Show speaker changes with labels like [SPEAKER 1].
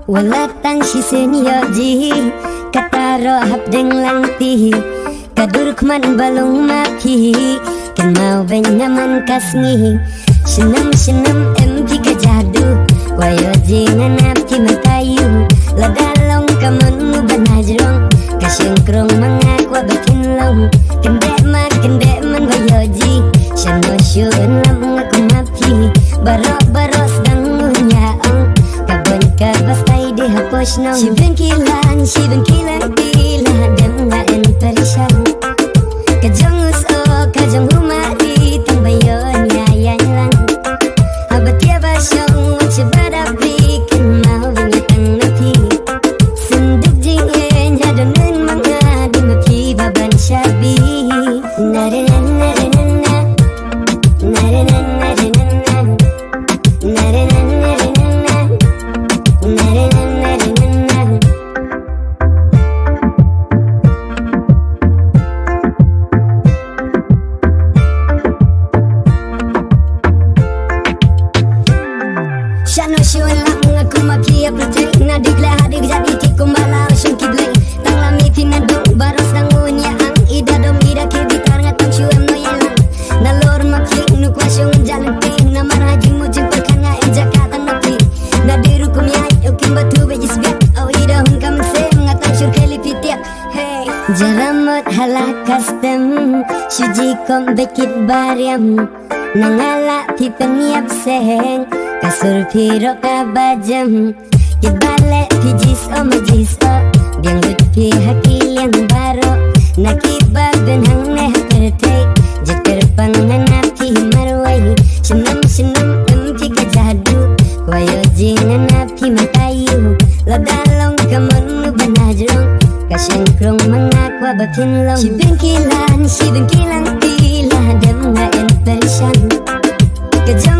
[SPEAKER 1] Walatang si senyoji kataro hapdeng langti kaduruk man balong maki kan mau benyaman kasngi senam senam empi kajadu wayo jingan apki matayu ladalong kamun banajrong kasengkrong mangakwa bakin long kende man wayoji shano syun lam ngaku mapi barok baros dangunyaong kabon kabastai di hapos nong Sibengkilan bila demga enterishan kajong uso kajong humari tambayon yayan lang habatia basyong cebada bikin mau binatang napi senduk jingin hadonun mga di mapi baban syabi narenan narenan narenan narenan narenan narenan narenan narenan Shano syun lang aku makia putri na digla hadig jadi tikum balau syun kibleng tang lami tinadong baros dangunya ang idadom ida kibitar ngatang syuem no yelang nalor maki nukwa syun jalan ting na maraji mujim perkanga enjakatan napi na dirukum yai ukim batu bejis biak au ida hun kam sem ngatang syur keli pitiak hey jaramot halak custom syuji kom bekit bariam nangala pi pengiap seheng kasur piro kabajam kibale pijis o majis o biang lupi hakil yang baro nakibab dan hang neh tertek jeter panganap ki marwai senam senam emki kajadu wayo jingan api matayu ladalong kamun banajrong kasengkrong mangakwa bakin long sibengkilan pila demga enterishan kajong